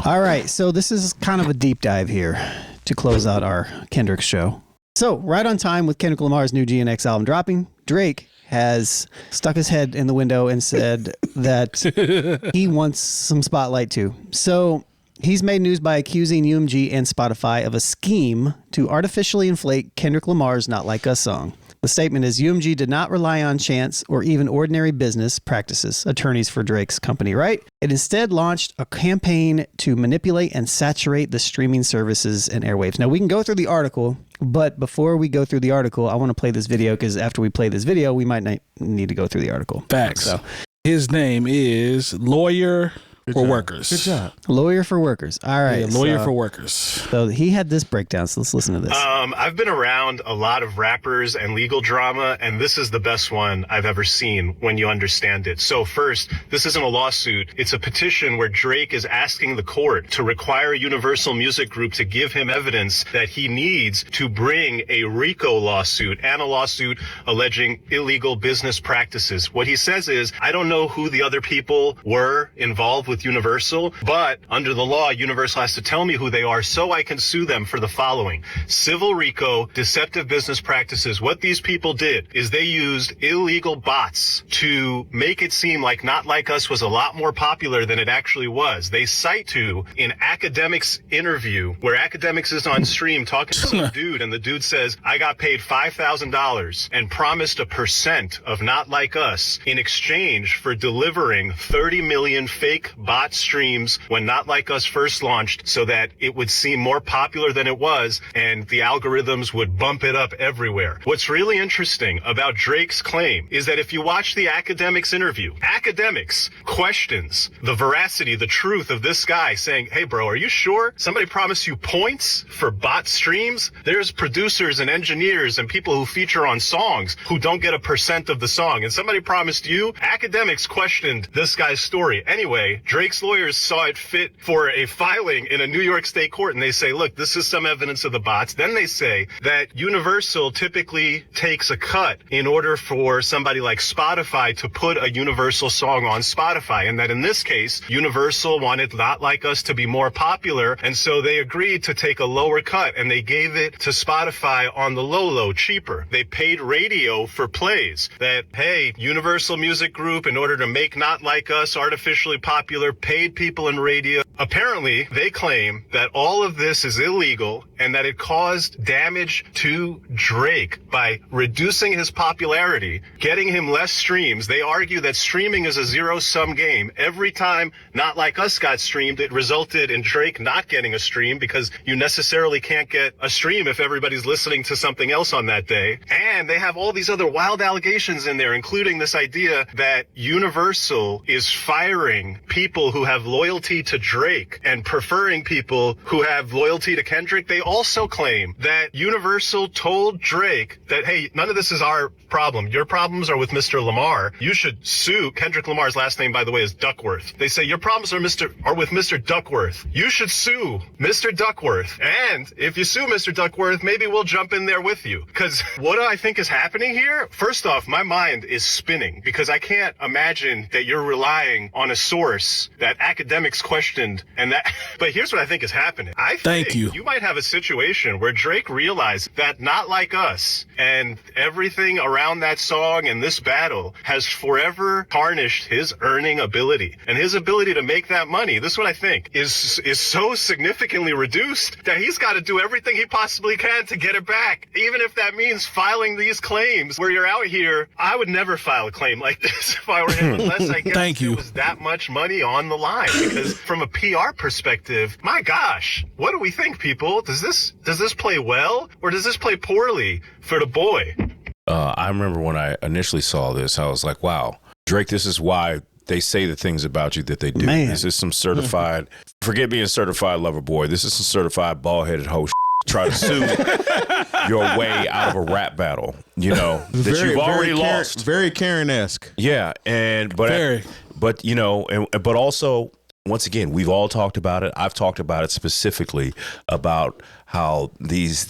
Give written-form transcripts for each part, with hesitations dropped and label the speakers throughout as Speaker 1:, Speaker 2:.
Speaker 1: All right, so this is kind of a deep dive here to close out our Kendrick show. So, right on time with Kendrick Lamar's new GNX album dropping, Drake has stuck his head in the window and said that he wants some spotlight too. So, he's made news by accusing UMG and Spotify of a scheme to artificially inflate Kendrick Lamar's Not Like Us song. The statement is UMG did not rely on chance or even ordinary business practices, attorneys for Drake's company, right? It instead launched a campaign to manipulate and saturate the streaming services and airwaves. Now, we can go through the article, but before we go through the article, I want to play this video because after we play this video, we might not need to go through the article.
Speaker 2: Facts.
Speaker 1: So,
Speaker 2: his name is Lawyer for Workers.
Speaker 3: Good job.
Speaker 1: Lawyer for Workers. All right.
Speaker 2: Yeah, Lawyer for Workers.
Speaker 1: So he had this breakdown. So let's listen to this.
Speaker 4: I've been around a lot of rappers and legal drama, and this is the best one I've ever seen when you understand it. So first, this isn't a lawsuit. It's a petition where Drake is asking the court to require Universal Music Group to give him evidence that he needs to bring a RICO lawsuit and a lawsuit alleging illegal business practices. What he says is, I don't know who the other people were involved with Universal, but under the law, Universal has to tell me who they are so I can sue them for the following: civil RICO, deceptive business practices. What these people did is they used illegal bots to make it seem like Not Like Us was a lot more popular than it actually was. They cite to an Academics interview where Academics is on stream talking to some dude, and the dude says, I got paid $5,000 and promised a % of Not Like Us in exchange for delivering 30 million fake bot streams when Not Like Us first launched so that it would seem more popular than it was and the algorithms would bump it up everywhere. What's really interesting about Drake's claim is that if you watch the Academics interview, Academics questions the veracity, the truth of this guy saying, hey bro, are you sure somebody promised you points for bot streams? There's producers and engineers and people who feature on songs who don't get a % of the song, and somebody promised you? Academics questioned this guy's story. Anyway, Drake's lawyers saw it fit for a filing in a New York state court, and they say, look, this is some evidence of the bots. Then they say that Universal typically takes a cut in order for somebody like Spotify to put a Universal song on Spotify, and that in this case, Universal wanted Not Like Us to be more popular, and so they agreed to take a lower cut, and they gave it to Spotify on the low, cheaper. They paid radio for plays. That, hey, Universal Music Group, in order to make Not Like Us artificially popular, paid people in radio. Apparently, they claim that all of this is illegal and that it caused damage to Drake by reducing his popularity, getting him less streams. They argue that streaming is a zero-sum game. Every time Not Like Us got streamed, it resulted in Drake not getting a stream because you necessarily can't get a stream if everybody's listening to something else on that day. And they have all these other wild allegations in there, including this idea that Universal is firing people who have loyalty to Drake and preferring people who have loyalty to Kendrick. They also claim that Universal told Drake that, hey, none of this is our problem. Your problems are with Mr. Lamar. You should sue. Kendrick Lamar's last name, by the way, is Duckworth. They say your problems are with Mr. Duckworth. You should sue Mr. Duckworth. And if you sue Mr. Duckworth, maybe we'll jump in there with you. Because what I think is happening here, first off, my mind is spinning because I can't imagine that you're relying on a source that Academics questioned and that. But here's what I think is happening. I think you might have a situation where Drake realized that Not Like Us and everything around that song and this battle has forever tarnished his earning ability and his ability to make that money. This is what I think is so significantly reduced that he's got to do everything he possibly can to get it back, even if that means filing these claims where you're out here. I would never file a claim like this if I were him, unless I guess there was that much money on the line. Because from a PR perspective, my gosh, what do we think, people? Does this play well or does this play poorly for the boy?
Speaker 3: I remember when I initially saw this, I was like, wow, Drake, this is why they say the things about you that they do.
Speaker 1: Man.
Speaker 3: This is some certified, forget being certified lover boy. This is some certified ball-headed hoe try to sue your way out of a rap battle, you know, that you've already lost.
Speaker 5: Very Karen-esque.
Speaker 3: Yeah, but you know, but also once again, we've all talked about it. I've talked about it specifically about how these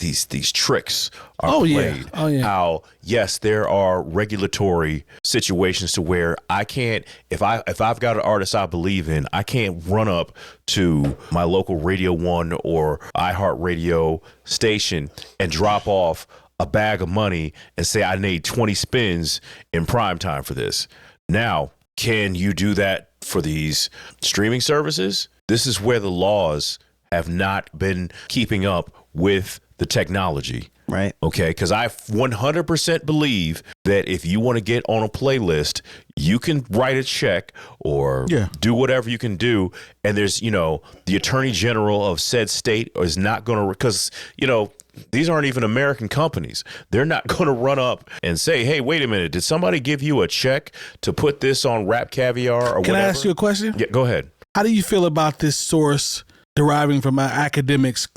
Speaker 3: tricks are played.
Speaker 2: Oh, yeah.
Speaker 3: How, yes, there are regulatory situations to where I can't, if I've got an artist I believe in, I can't run up to my local Radio 1 or iHeartRadio station and drop off a bag of money and say I need 20 spins in prime time for this. Now, can you do that for these streaming services? This is where the laws have not been keeping up with the technology.
Speaker 1: Right.
Speaker 3: Okay. Because I 100% believe that if you want to get on a playlist, you can write a check or do whatever you can do. And there's, the attorney general of said state is not going to, because, these aren't even American companies. They're not going to run up and say, hey, wait a minute. Did somebody give you a check to put this on Rap Caviar or whatever?
Speaker 2: Can I ask you a question?
Speaker 3: Yeah, go ahead.
Speaker 2: How do you feel about this source deriving from academics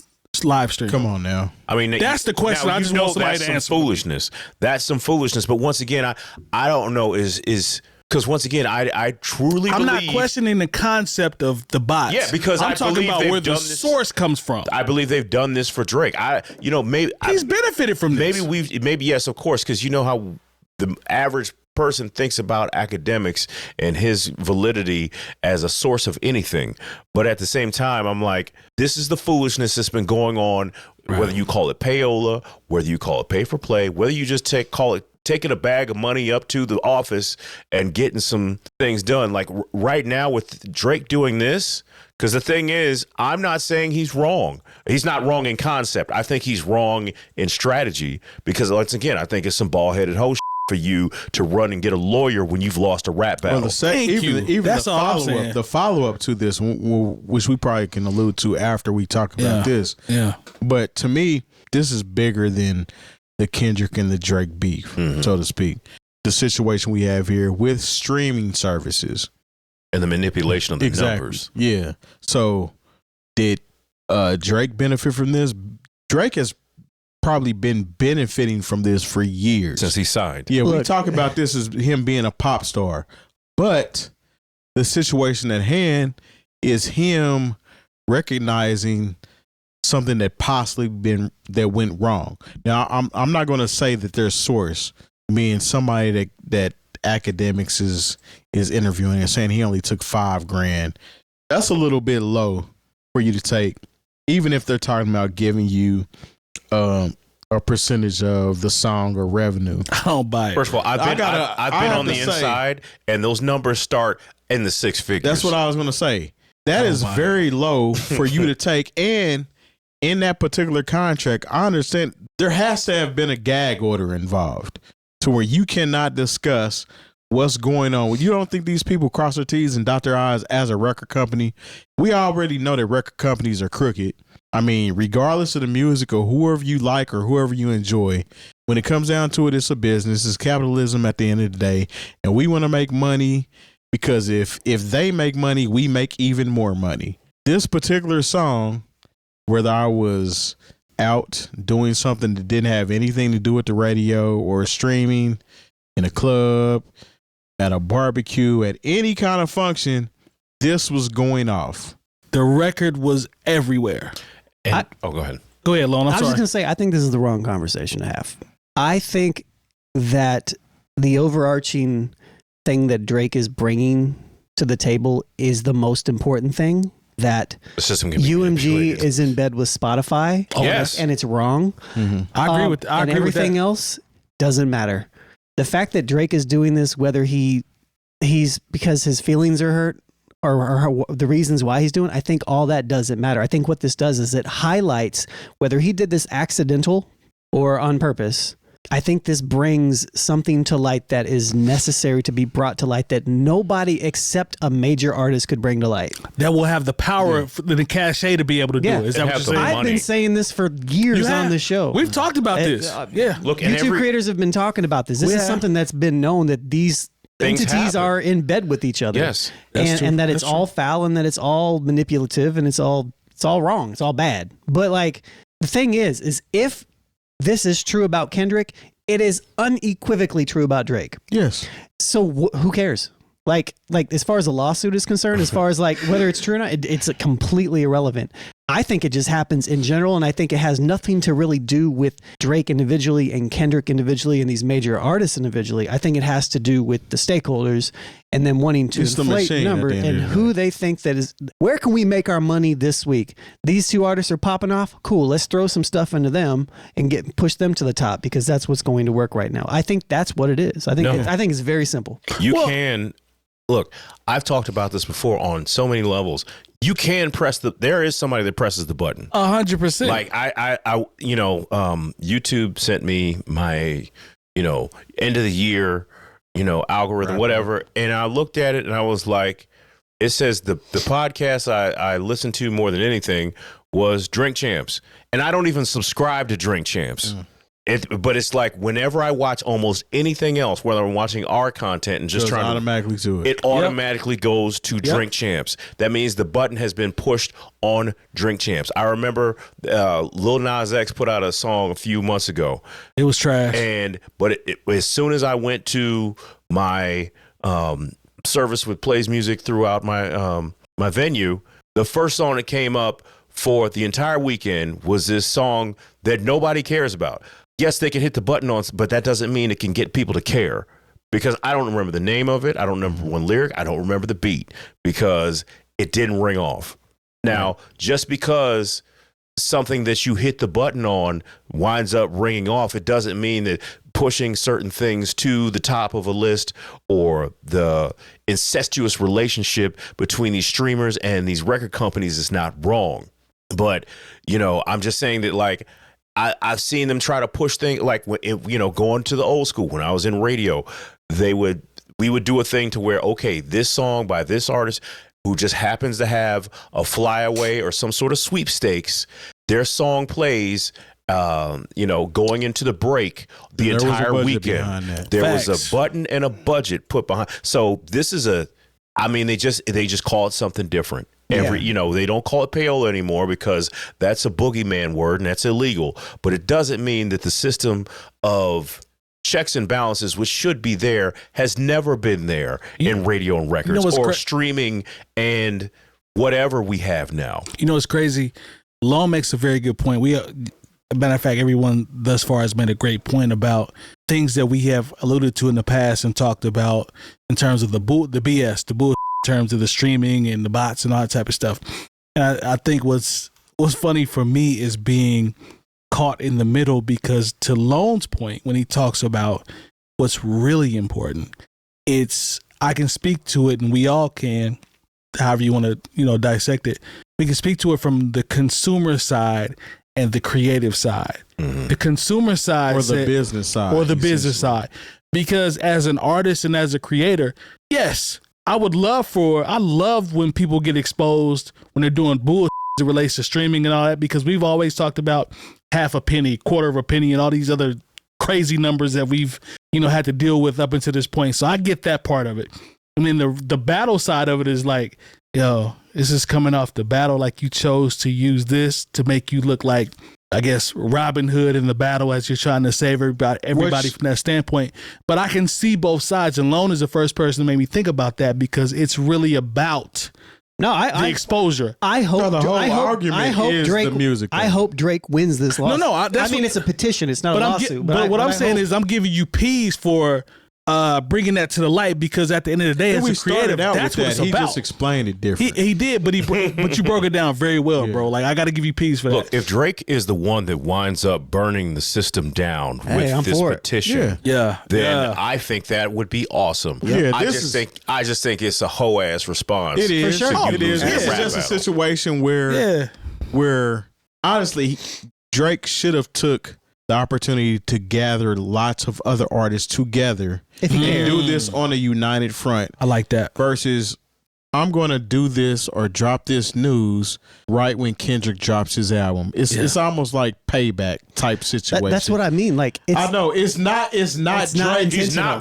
Speaker 2: live stream?
Speaker 5: Come on now.
Speaker 3: I mean,
Speaker 2: that's the question. I just want somebody to answer.
Speaker 3: Foolishness. That's some foolishness. But once again, I don't know is because once again, I truly
Speaker 2: I'm
Speaker 3: believe,
Speaker 2: not questioning the concept of the bots.
Speaker 3: Yeah, because
Speaker 2: I'm
Speaker 3: I
Speaker 2: talking
Speaker 3: believe
Speaker 2: about
Speaker 3: they've
Speaker 2: where the
Speaker 3: done this-
Speaker 2: source comes from.
Speaker 3: I believe they've done this for Drake. Maybe
Speaker 2: He's benefited from this.
Speaker 3: Maybe yes, of course, because you know how the average person thinks about academics and his validity as a source of anything. But at the same time, I'm like, this is the foolishness that's been going on, whether you call it payola, whether you call it pay for play, whether you just call it taking a bag of money up to the office and getting some things done. Like right now with Drake doing this, because the thing is, I'm not saying he's wrong. He's not wrong in concept. I think he's wrong in strategy because, once again, I think it's some bald-headed hoe for you to run and get a lawyer when you've lost a rap battle.
Speaker 5: Well, even
Speaker 2: That's all I'm saying.
Speaker 5: the follow-up to this, which we probably can allude to after we talk about this.
Speaker 2: Yeah.
Speaker 5: But to me, this is bigger than the Kendrick and the Drake beef, so to speak. The situation we have here with streaming services.
Speaker 3: And the manipulation of the numbers.
Speaker 5: Yeah. So did Drake benefit from this? Drake has probably been benefiting from this for years.
Speaker 3: Since he signed.
Speaker 5: Yeah, we talk about this as him being a pop star. But the situation at hand is him recognizing something that possibly went wrong. Now, I'm not going to say that their source, meaning somebody that academics is interviewing and saying he only took $5,000. That's a little bit low for you to take, even if they're talking about giving you a percentage of the song or revenue.
Speaker 2: I don't buy it.
Speaker 3: First of all, I've been on the inside, and those numbers start in the six figures.
Speaker 5: That's what I was going to say. That is very low for you to take. And in that particular contract, I understand there has to have been a gag order involved to where you cannot discuss what's going on. You don't think these people cross their T's and dot their I's as a record company? We already know that record companies are crooked. I mean, regardless of the music or whoever you like or whoever you enjoy, when it comes down to it, it's a business. It's capitalism at the end of the day. And we want to make money because if they make money, we make even more money. This particular song, whether I was out doing something that didn't have anything to do with the radio or streaming, in a club, at a barbecue, at any kind of function, this was going off.
Speaker 2: The record was everywhere.
Speaker 3: Go ahead.
Speaker 2: Go ahead, Lon. I'm
Speaker 1: I was
Speaker 2: sorry.
Speaker 1: just going to say, I think this is the wrong conversation to have. I think that the overarching thing that Drake is bringing to the table is the most important thing. That
Speaker 3: The system can be
Speaker 1: UMG
Speaker 3: manipulated.
Speaker 1: is in bed with Spotify.
Speaker 3: Yes.
Speaker 1: And it's wrong.
Speaker 2: I agree with
Speaker 1: and
Speaker 2: with
Speaker 1: everything
Speaker 2: that.
Speaker 1: else doesn't matter. The fact that Drake is doing this, whether he's because his feelings are hurt or the reasons why he's doing it, I think all that doesn't matter. I think what this does is it highlights whether he did this accidental or on purpose. I think this brings something to light that is necessary to be brought to light that nobody except a major artist could bring to light.
Speaker 2: That will have the power, the cachet to be able to do it. Is that what you're saying?
Speaker 1: I've been saying this for years on the show.
Speaker 2: We've talked about this. Yeah.
Speaker 3: Look,
Speaker 1: YouTube creators have been talking about this. This is something that's been known that these
Speaker 3: Things
Speaker 1: entities
Speaker 3: happen.
Speaker 1: are in bed with each other.
Speaker 3: Yes,
Speaker 1: and that it's all foul and that it's all manipulative and it's all wrong. It's all bad. But like the thing is if this is true about Kendrick, it is unequivocally true about Drake.
Speaker 5: Yes.
Speaker 1: So who cares? Like as far as a lawsuit is concerned, as far as like whether it's true or not, it's completely irrelevant. I think it just happens in general, and I think it has nothing to really do with Drake individually and Kendrick individually and these major artists individually. I think it has to do with the stakeholders and them wanting to inflate the number and who they think that is. Where can we make our money this week? These two artists are popping off. Cool. Let's throw some stuff into them and push them to the top because that's what's going to work right now. I think that's what it is. I think it's very simple.
Speaker 3: You can. Look, I've talked about this before on so many levels. You can there is somebody that presses the button.
Speaker 2: 100%.
Speaker 3: Like YouTube sent me my, end of the year, algorithm, whatever. And I looked at it and I was like, it says the podcast I listened to more than anything was Drink Champs. And I don't even subscribe to Drink Champs. But it's like whenever I watch almost anything else, whether I'm watching our content and just trying
Speaker 5: automatically to it,
Speaker 3: it automatically goes to Drink Champs. That means the button has been pushed on Drink Champs. I remember Lil Nas X put out a song a few months ago.
Speaker 2: It was trash.
Speaker 3: But as soon as I went to my service with plays music throughout my my venue, the first song that came up for the entire weekend was this song that nobody cares about. Yes, they can hit the button on, but that doesn't mean it can get people to care because I don't remember the name of it. I don't remember one lyric. I don't remember the beat because it didn't ring off. Now, just because something that you hit the button on winds up ringing off, it doesn't mean that pushing certain things to the top of a list or the incestuous relationship between these streamers and these record companies is not wrong. But, I'm just saying that like, I've seen them try to push things like, going to the old school when I was in radio, we would do a thing to where, okay, this song by this artist who just happens to have a flyaway or some sort of sweepstakes, their song plays, going into the break the entire weekend. There was a button and a budget put behind. So this is they just call it something different. They don't call it payola anymore because that's a boogeyman word and that's illegal. But it doesn't mean that the system of checks and balances, which should be there, has never been there in radio and records or streaming and whatever we have now.
Speaker 2: It's crazy. Long makes a very good point. Matter of fact, everyone thus far has made a great point about things that we have alluded to in the past and talked about in terms of the BS, the bull. In terms of the streaming and the bots and all that type of stuff. And I think what's funny for me is being caught in the middle because to Lone's point, when he talks about what's really important, I can speak to it and we all can, however you want to, dissect it. We can speak to it from the consumer side and the creative side. Mm-hmm. The consumer side
Speaker 5: or the business side.
Speaker 2: Because as an artist and as a creator, yes, I love when people get exposed when they're doing bullshit that relates to streaming and all that, because we've always talked about half a penny, quarter of a penny, and all these other crazy numbers that we've, had to deal with up until this point. So I get that part of it. And then the battle side of it is like, this is coming off the battle. Like you chose to use this to make you look like, I guess, Robin Hood in the battle as you're trying to save everybody from that standpoint. But I can see both sides. And Lone is the first person to make me think about that because it's really about the exposure.
Speaker 1: I hope
Speaker 5: Drake, the music.
Speaker 1: I hope Drake wins this lawsuit. It's a petition. It's not a lawsuit.
Speaker 2: But what I'm saying is I'm giving you peas for bringing that to the light because at the end of the day, as a creative, that's what it's about.
Speaker 5: He just explained it different.
Speaker 2: He did, but you broke it down very well, bro. Like I got to give you peace for that.
Speaker 3: Look, if Drake is the one that winds up burning the system down with this petition, then I think that would be awesome.
Speaker 5: Yeah,
Speaker 3: I just think it's a hoe ass response.
Speaker 5: It is.
Speaker 1: For sure.
Speaker 5: It is. This is just a situation where honestly, Drake should have took the opportunity to gather lots of other artists together and do this on a united front.
Speaker 2: I like that.
Speaker 5: Versus, I'm going to do this or drop this news right when Kendrick drops his album. It's almost like payback type situation.
Speaker 1: That's what I mean. Like
Speaker 5: I know it's not Drake.
Speaker 3: He's not.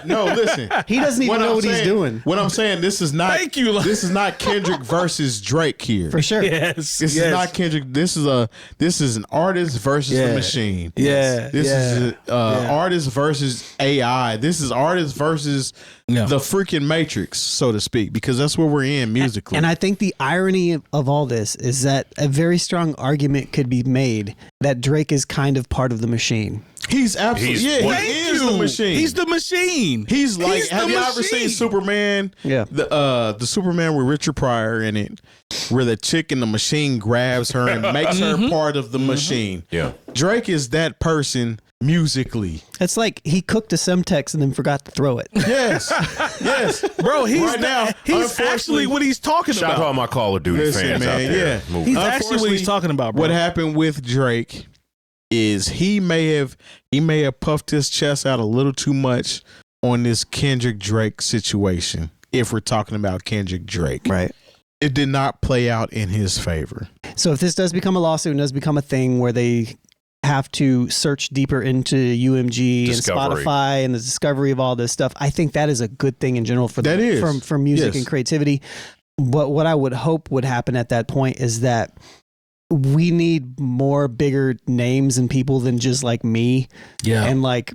Speaker 5: No, listen.
Speaker 1: He doesn't even know what he's doing.
Speaker 5: What I'm saying, this is not.
Speaker 2: Thank you.
Speaker 5: This is not Kendrick versus Drake here.
Speaker 1: For sure.
Speaker 2: Yes.
Speaker 5: This is not Kendrick. This is an artist versus the machine.
Speaker 2: Yeah.
Speaker 5: This is artist versus AI. This is artist versus the freaking matrix, so to speak, because that's where we're in musically.
Speaker 1: And I think the irony of all this is that a very strong argument could be made that Drake is kind of part of the machine.
Speaker 5: He's absolutely, he is the machine.
Speaker 2: He's the machine.
Speaker 5: He's like, have you ever seen Superman?
Speaker 1: Yeah.
Speaker 5: The Superman with Richard Pryor in it, where the chick in the machine grabs her and makes her part of the machine.
Speaker 3: Yeah.
Speaker 5: Drake is that person musically.
Speaker 1: It's like he cooked a Semtex and then forgot to throw it.
Speaker 5: Yes. Yes.
Speaker 2: Bro, he's
Speaker 5: Right now,
Speaker 2: he's actually what he's talking
Speaker 3: Shout out to
Speaker 2: about.
Speaker 3: all my Call of Duty
Speaker 5: Listen,
Speaker 3: fans
Speaker 5: man,
Speaker 3: out there.
Speaker 5: yeah.
Speaker 3: Move.
Speaker 2: He's actually what he's talking about, bro.
Speaker 5: What happened with Drake is he may have puffed his chest out a little too much on this Kendrick Drake situation. If we're talking about Kendrick Drake,
Speaker 1: Right.
Speaker 5: it did not play out in his favor.
Speaker 1: So if this does become a lawsuit and does become a thing where they have to search deeper into UMG
Speaker 3: Discovery.
Speaker 1: and Spotify and the discovery of all this stuff, I think that is a good thing in general for
Speaker 5: That is.
Speaker 1: for music
Speaker 5: Yes.
Speaker 1: and creativity. But what I would hope would happen at that point is that we need more bigger names and people than just like me
Speaker 2: Yeah.
Speaker 1: and like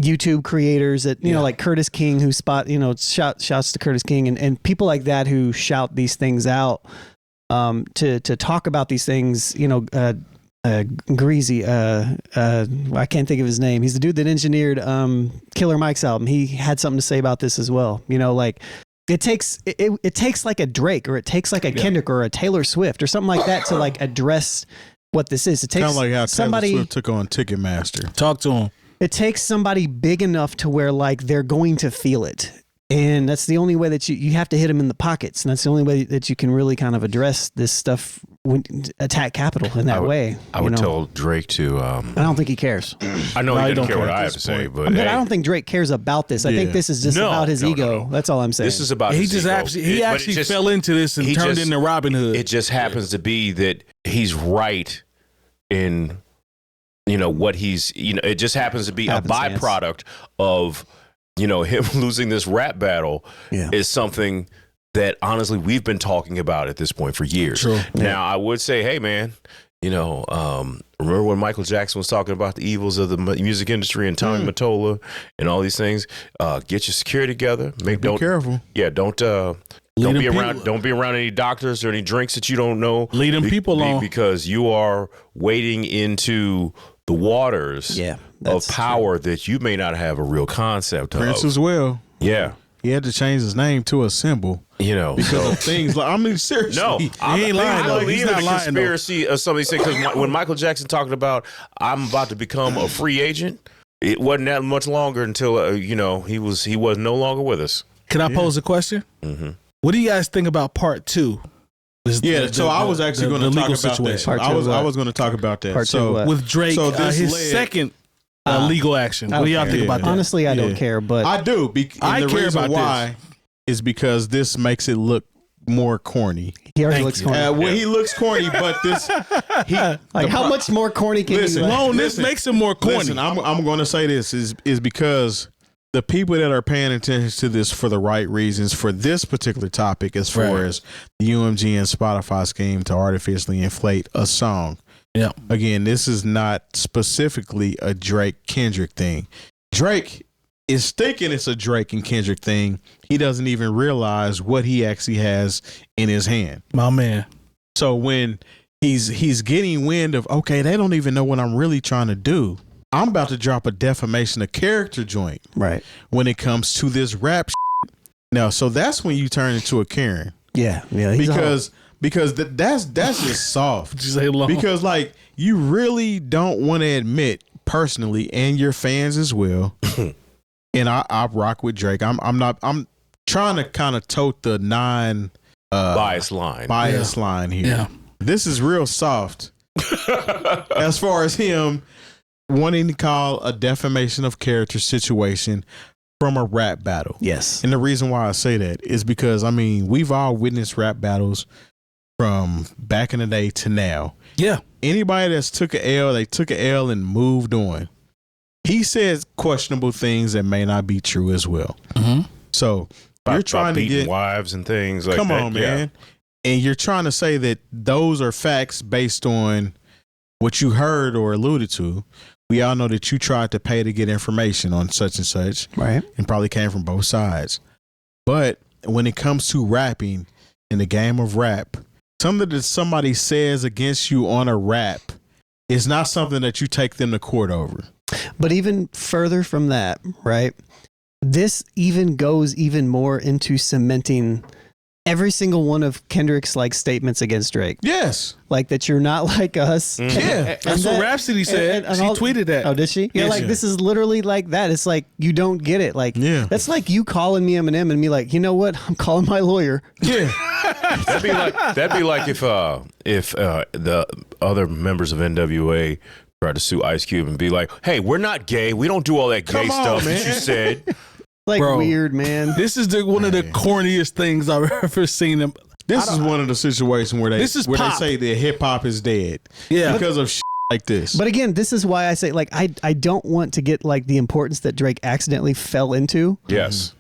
Speaker 1: YouTube creators that, you know, like Curtis King, who shouts to Curtis King and people like that who shout these things out to talk about these things, you know, 𝗗𝗘𝗘𝗧𝗦, I can't think of his name. He's the dude that engineered Killer Mike's album. He had something to say about this as well. You know, like it takes like a Drake or it takes like a Kendrick or a Taylor Swift or something like that to like address what this is. It takes
Speaker 5: Kind of like how
Speaker 1: somebody
Speaker 5: Taylor Swift took on Ticketmaster.
Speaker 2: Talk to him.
Speaker 1: It takes somebody big enough to where like they're going to feel it. And that's the only way that you have to hit them in the pockets. And that's the only way that you can really kind of address this stuff, attack capital in that way.
Speaker 3: I would tell Drake to.
Speaker 1: I don't think he cares.
Speaker 3: I know
Speaker 2: No,
Speaker 3: he
Speaker 2: he
Speaker 3: doesn't
Speaker 2: don't
Speaker 3: care
Speaker 2: care
Speaker 3: what
Speaker 2: at
Speaker 3: I have
Speaker 2: this
Speaker 3: to say,
Speaker 2: point.
Speaker 3: but
Speaker 1: But
Speaker 3: hey,
Speaker 1: I don't think Drake cares about this. I think this is just about his ego. That's all I'm saying.
Speaker 3: this is about
Speaker 2: He
Speaker 3: his
Speaker 2: just
Speaker 3: ego.
Speaker 2: he actually fell into this and
Speaker 3: he
Speaker 2: turned
Speaker 3: just-
Speaker 2: into Robin Hood.
Speaker 3: It just happens to be that he's right in, you know, what he's, you know, it just happens to be a
Speaker 1: Happenstance.
Speaker 3: byproduct of, you know, him losing this rap battle is something that honestly we've been talking about at this point for years.
Speaker 2: True.
Speaker 3: Now, I would say, hey, man, you know, remember when Michael Jackson was talking about the evils of the music industry and Tommy Mottola and all these things? Get your security together.
Speaker 5: Be careful.
Speaker 3: Yeah, don't
Speaker 2: Lead
Speaker 3: be
Speaker 2: them
Speaker 3: around.
Speaker 2: people-
Speaker 3: Don't be around any doctors or any drinks that you don't know.
Speaker 2: Lead them people on.
Speaker 3: Because you are wading into the waters of
Speaker 1: that's
Speaker 3: power that you may not have a real concept
Speaker 5: Prince
Speaker 3: of.
Speaker 5: as well.
Speaker 3: Yeah,
Speaker 5: He had to change his name to a symbol
Speaker 3: you know.
Speaker 5: because
Speaker 3: So
Speaker 5: of things like, I mean, seriously.
Speaker 3: no, I
Speaker 2: ain't lying, though.
Speaker 3: believe
Speaker 2: He's
Speaker 3: in
Speaker 2: not
Speaker 3: the
Speaker 2: lying, though.
Speaker 3: conspiracy of somebody saying because when Michael Jackson talked about I'm about to become a free agent, it wasn't that much longer until you know he was no longer with us.
Speaker 2: Can I pose a question?
Speaker 3: Mm-hmm.
Speaker 2: What do you guys think about part 2?
Speaker 5: So I was actually going to talk about that.
Speaker 1: Part two
Speaker 5: I
Speaker 1: of what?
Speaker 5: was going to talk about that.
Speaker 1: Part two
Speaker 5: so
Speaker 1: of what?
Speaker 2: with Drake,
Speaker 5: So this
Speaker 2: his
Speaker 5: led-
Speaker 2: second legal action. What do y'all think about that?
Speaker 1: Honestly, I don't
Speaker 5: Yeah.
Speaker 1: care, but
Speaker 5: I do.
Speaker 2: I
Speaker 5: And the
Speaker 2: care
Speaker 5: reason
Speaker 2: about
Speaker 5: why is because this makes it look more corny.
Speaker 1: he already
Speaker 2: Thank
Speaker 1: looks
Speaker 2: you.
Speaker 1: corny.
Speaker 5: Well, he looks corny, but this
Speaker 1: Like, how much more corny can
Speaker 5: Listen,
Speaker 1: you?
Speaker 2: Lone, this makes him more corny.
Speaker 5: Listen, I'm going to say this is because the people that are paying attention to this for the right reasons for this particular topic, as far
Speaker 2: Right.
Speaker 5: as the UMG and Spotify scheme to artificially inflate a song.
Speaker 2: Yeah.
Speaker 5: Again, this is not specifically a Drake Kendrick thing. Drake is thinking it's a Drake and Kendrick thing. He doesn't even realize what he actually has in his hand.
Speaker 2: My man.
Speaker 5: So when he's getting wind of, okay, they don't even know what I'm really trying to do. I'm about to drop a defamation of character joint
Speaker 1: Right.
Speaker 5: when it comes to this rap shit. Now, so that's when you turn into a Karen
Speaker 1: Yeah. Yeah. He's
Speaker 5: because that's just soft.
Speaker 2: Just say Lone.
Speaker 5: Because like you really don't want to admit personally, and your fans as well. And I rock with Drake. I'm trying to kind of tote the
Speaker 3: Bias line.
Speaker 5: line here.
Speaker 2: Yeah.
Speaker 5: This is real soft as far as him wanting to call a defamation of character situation from a rap battle.
Speaker 1: Yes.
Speaker 5: And the reason why I say that is because, I mean, we've all witnessed rap battles from back in the day to now.
Speaker 2: Yeah.
Speaker 5: Anybody that's took an L, they took an L and moved on. He says questionable things that may not be true as well.
Speaker 2: Mm-hmm.
Speaker 5: So you're trying to
Speaker 3: beating
Speaker 5: get
Speaker 3: wives and things like
Speaker 5: come
Speaker 3: that.
Speaker 5: on,
Speaker 3: Yeah.
Speaker 5: man. And you're trying to say that those are facts based on what you heard or alluded to, we all know that you tried to pay to get information on such and such,
Speaker 1: Right.
Speaker 5: and probably came from both sides. But when it comes to rapping in the game of rap, something that somebody says against you on a rap is not something that you take them to court over.
Speaker 1: But even further from that, right? This even goes even more into cementing every single one of Kendrick's like statements against Drake.
Speaker 5: Yes.
Speaker 1: Like that you're not like us.
Speaker 5: Yeah.
Speaker 2: That's what Rhapsody said. She tweeted that.
Speaker 1: Oh, did she? Yeah, like this is literally like that. It's like you don't get it. Like that's like you calling me Eminem and me like, you know what? I'm calling my lawyer.
Speaker 5: Yeah.
Speaker 3: That'd be like if the other members of NWA tried to sue Ice Cube and be like, "Hey, we're not gay. We don't do all that gay stuff that you said."
Speaker 1: Like,
Speaker 2: bro,
Speaker 1: weird, man.
Speaker 2: This is one of the corniest things I've ever seen them.
Speaker 5: This is one of the situations where they
Speaker 2: pop.
Speaker 5: say that hip hop is dead.
Speaker 2: Yeah.
Speaker 5: Because of shit like this.
Speaker 1: But again, this is why I say like I don't want to get like the importance that Drake accidentally fell into
Speaker 3: Yes.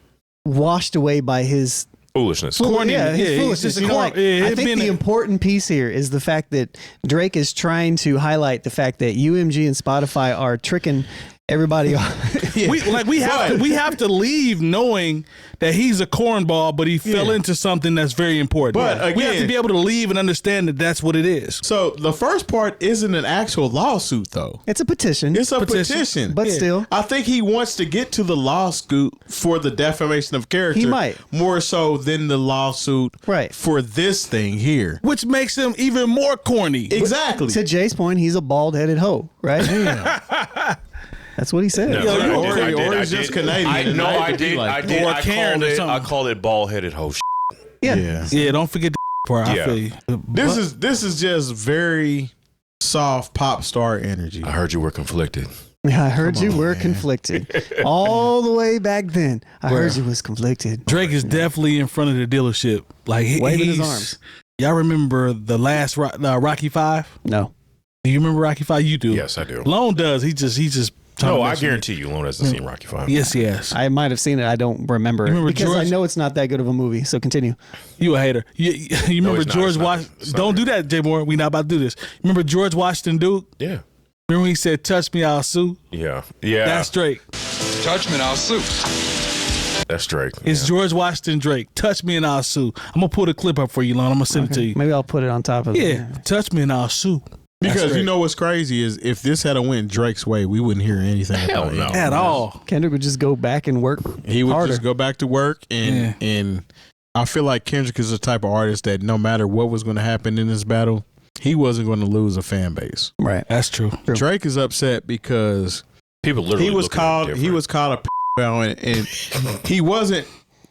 Speaker 1: washed away by his
Speaker 3: Foolishness.
Speaker 2: Corny.
Speaker 1: Yeah, his
Speaker 2: Yeah,
Speaker 1: foolishness.
Speaker 2: it's just
Speaker 1: You know, like,
Speaker 2: yeah,
Speaker 1: I
Speaker 2: it
Speaker 1: think
Speaker 2: being
Speaker 1: the
Speaker 2: a-
Speaker 1: important piece here is the fact that Drake is trying to highlight the fact that UMG and Spotify are tricking everybody off.
Speaker 2: We have to leave knowing that he's a cornball, but he fell into something that's very important.
Speaker 5: But
Speaker 2: we have to
Speaker 5: again-
Speaker 2: be able to leave and understand that that's what it is.
Speaker 5: So the first part isn't an actual lawsuit, though.
Speaker 1: It's a petition.
Speaker 5: It's a petition.
Speaker 1: But still.
Speaker 5: I think he wants to get to the lawsuit for the defamation of character.
Speaker 1: He might.
Speaker 5: More so than the lawsuit
Speaker 1: Right.
Speaker 5: for this thing here.
Speaker 2: Which makes him even more corny.
Speaker 5: Exactly.
Speaker 1: To Jay's point, he's a bald-headed hoe, right? That's what he said.
Speaker 3: No,
Speaker 2: Yo,
Speaker 5: or he's just Canadian.
Speaker 3: I
Speaker 5: and
Speaker 3: know
Speaker 5: I
Speaker 3: I
Speaker 5: could be
Speaker 3: did.
Speaker 5: like
Speaker 3: I did.
Speaker 2: Or
Speaker 3: I
Speaker 2: Karen
Speaker 3: called
Speaker 2: or
Speaker 3: it.
Speaker 2: something.
Speaker 3: I called it bald headed hoe.
Speaker 1: Yeah.
Speaker 2: Yeah, don't forget the part. I
Speaker 3: Yeah.
Speaker 2: feel you.
Speaker 5: This is just very soft pop star energy.
Speaker 3: I heard you were conflicted.
Speaker 1: Yeah, I heard you were
Speaker 5: man.
Speaker 1: conflicted. All the way back then, I heard you was conflicted.
Speaker 2: Drake is definitely in front of the dealership, like
Speaker 1: Waving his
Speaker 2: he's-
Speaker 1: arms.
Speaker 2: Y'all remember the last Rocky V?
Speaker 1: No.
Speaker 2: Do you remember Rocky V? You do.
Speaker 3: Yes, I do.
Speaker 2: Lone does. He just.
Speaker 3: No, I guarantee you, Lone hasn't seen Rocky V.
Speaker 2: Yes.
Speaker 1: I might have seen it. I don't remember,
Speaker 2: You remember
Speaker 1: because
Speaker 2: George?
Speaker 1: I know it's not that good of a movie. So continue.
Speaker 2: You a hater. You remember
Speaker 3: it's not.
Speaker 2: George
Speaker 3: It's not.
Speaker 2: Washington?
Speaker 3: It's not
Speaker 2: Don't do
Speaker 3: good.
Speaker 2: that, Jay Moore. We not about to do this. Remember George Washington Duke?
Speaker 3: Yeah.
Speaker 2: Remember when he said, "Touch me, I'll sue"?
Speaker 3: Yeah. Yeah.
Speaker 2: That's Drake.
Speaker 6: Touch me and I'll sue.
Speaker 3: That's Drake.
Speaker 2: It's George Washington Drake. Touch me and I'll sue. I'm gonna pull the clip up for you, Lon. I'm gonna send it to you.
Speaker 1: Maybe I'll put it on top of
Speaker 2: Yeah, touch me and I'll sue.
Speaker 5: Because
Speaker 2: Drake.
Speaker 5: you know what's crazy is if this had went Drake's way, we wouldn't hear anything
Speaker 3: Hell
Speaker 5: about
Speaker 3: no.
Speaker 5: it.
Speaker 2: At all.
Speaker 1: Kendrick would just go back and work.
Speaker 5: He would
Speaker 1: harder.
Speaker 5: just go back to work, and I feel like Kendrick is the type of artist that no matter what was going to happen in this battle, he wasn't going to lose a fan base.
Speaker 1: Right.
Speaker 2: That's true.
Speaker 5: Drake is upset because
Speaker 3: People literally.
Speaker 5: he was
Speaker 3: look at it different.
Speaker 5: called a foul, and he wasn't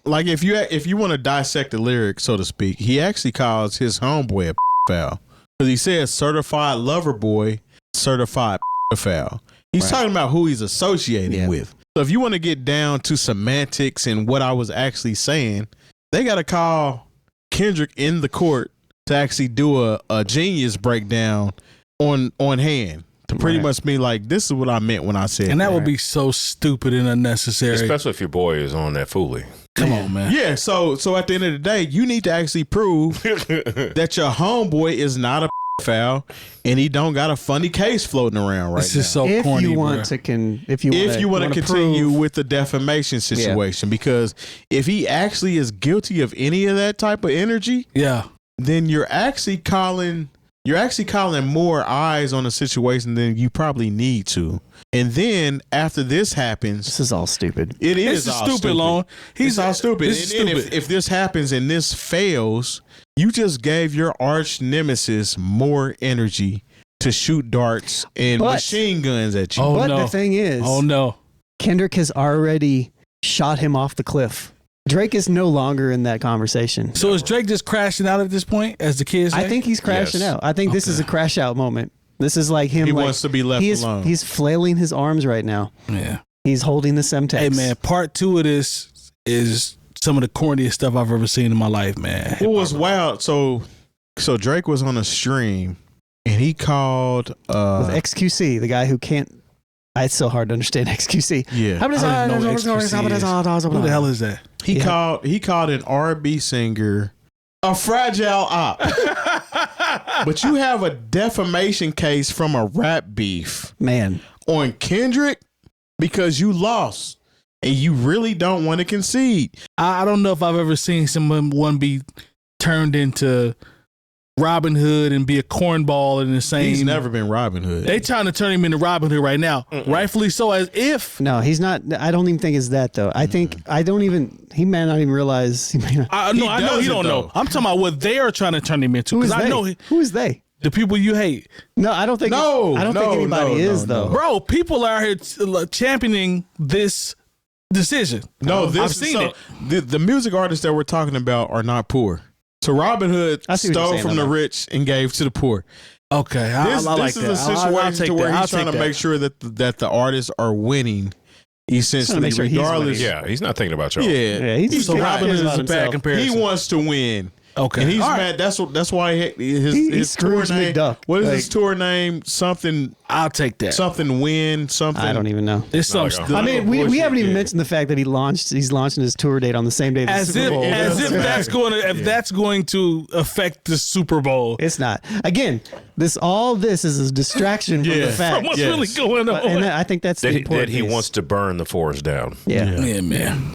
Speaker 5: like if you want to dissect the lyric, so to speak, he actually calls his homeboy a foul because he says certified lover boy, certified foul. He's talking about who he's associating with. So if you want to get down to semantics and what I was actually saying, they got to call Kendrick in the court to actually do a genius breakdown on hand to pretty much be like, this is what I meant when I said
Speaker 2: And that would be so stupid and unnecessary.
Speaker 3: Especially if your boy is on that foolie.
Speaker 2: Come on, man.
Speaker 5: Yeah, so at the end of the day, you need to actually prove that your homeboy is not a foul and he don't got a funny case floating around right
Speaker 2: This
Speaker 5: now.
Speaker 2: is so
Speaker 1: If
Speaker 2: corny,
Speaker 1: you
Speaker 2: bro.
Speaker 1: want to if you
Speaker 5: want to continue
Speaker 1: prove,
Speaker 5: with the defamation situation, because if he actually is guilty of any of that type of energy,
Speaker 2: Yeah.
Speaker 5: then you're actually calling more eyes on the situation than you probably need to. And then after this happens,
Speaker 1: this is all stupid.
Speaker 5: it
Speaker 2: This
Speaker 5: is
Speaker 2: is
Speaker 5: all
Speaker 2: stupid, Lone.
Speaker 5: It's all stupid.
Speaker 2: This is
Speaker 5: And
Speaker 2: stupid.
Speaker 5: if this happens and this fails, you just gave your arch nemesis more energy to shoot darts and
Speaker 1: But-
Speaker 5: machine guns at you.
Speaker 2: Oh,
Speaker 1: But
Speaker 2: no.
Speaker 1: the thing is,
Speaker 2: Oh, no.
Speaker 1: Kendrick has already shot him off the cliff. Drake is no longer in that conversation.
Speaker 2: So is Drake just crashing out at this point, as the kids say?
Speaker 1: I think he's crashing
Speaker 3: Yes.
Speaker 1: out. I think this is a crash out moment. This is like him.
Speaker 5: He
Speaker 1: like,
Speaker 5: wants to be left alone.
Speaker 1: He's flailing his arms right now.
Speaker 2: Yeah.
Speaker 1: He's holding the Semtex.
Speaker 2: Hey, man, part 2 of this is some of the corniest stuff I've ever seen in my life, man.
Speaker 5: What was wild? So Drake was on a stream and he called
Speaker 1: With XQC, the guy who can't. It's so hard to understand XQC.
Speaker 5: yeah.
Speaker 2: I don't even know what XQC is. Who the hell is that?
Speaker 5: He called an R&B singer a fragile op. But you have a defamation case from a rap beef
Speaker 1: Man,
Speaker 5: on Kendrick because you lost and you really don't want to concede.
Speaker 2: I don't know if I've ever seen someone be turned into Robin Hood and be a cornball in the same.
Speaker 5: He's never been Robin Hood.
Speaker 2: They trying to turn him into Robin Hood right now, rightfully so. As if
Speaker 1: No, he's not. I don't even think it's that though. I think he may not even realize. He may not.
Speaker 2: I know
Speaker 5: does
Speaker 2: he
Speaker 5: it,
Speaker 2: don't
Speaker 5: though.
Speaker 2: know. I'm talking about what they are trying to turn him into.
Speaker 1: Who is
Speaker 2: Because I
Speaker 1: they?
Speaker 2: know
Speaker 1: Who is they?
Speaker 2: the people you hate,
Speaker 1: No, I don't think. I don't think anybody is though.
Speaker 2: bro. People are here championing this decision.
Speaker 5: No,
Speaker 2: I've seen it.
Speaker 5: The music artists that we're talking about are not poor. So Robin Hood
Speaker 1: I see what you're
Speaker 5: stole
Speaker 1: saying,
Speaker 5: from the
Speaker 1: though.
Speaker 5: rich and gave to the poor.
Speaker 2: Okay,
Speaker 5: This
Speaker 2: like
Speaker 5: is
Speaker 2: that.
Speaker 5: a situation
Speaker 2: I'll take
Speaker 5: to where
Speaker 2: that.
Speaker 5: he's trying to make sure that the artists are winning, essentially,
Speaker 1: make sure he's
Speaker 5: regardless.
Speaker 1: winning.
Speaker 3: Yeah, he's not thinking about y'all.
Speaker 5: Yeah,
Speaker 1: he's
Speaker 2: So Robin Hood is a bad
Speaker 1: himself.
Speaker 2: comparison.
Speaker 5: he wants to win.
Speaker 2: Okay,
Speaker 5: And he's
Speaker 2: all right.
Speaker 5: mad. That's why his
Speaker 1: He's
Speaker 5: tour
Speaker 1: Scrooge
Speaker 5: name.
Speaker 1: McDuck.
Speaker 5: What is
Speaker 1: Like-
Speaker 5: his tour name? Something
Speaker 2: I'll take that.
Speaker 5: win something.
Speaker 1: I don't even know.
Speaker 2: It's some
Speaker 3: Like
Speaker 2: stuff.
Speaker 1: I mean, we
Speaker 5: bullshit,
Speaker 1: haven't even
Speaker 5: yeah.
Speaker 1: mentioned the fact that he's launching his tour date on the same day as the
Speaker 2: As
Speaker 1: Super Bowl.
Speaker 2: if that's going to affect the Super Bowl.
Speaker 1: It's not. Again, this is a distraction from the
Speaker 5: Yeah.
Speaker 1: fact.
Speaker 2: From what's
Speaker 5: Yes.
Speaker 2: really going on?
Speaker 1: And I think that's the
Speaker 3: That
Speaker 1: important
Speaker 3: he
Speaker 1: piece.
Speaker 3: wants to burn the forest down.
Speaker 1: Yeah.
Speaker 2: Yeah, man.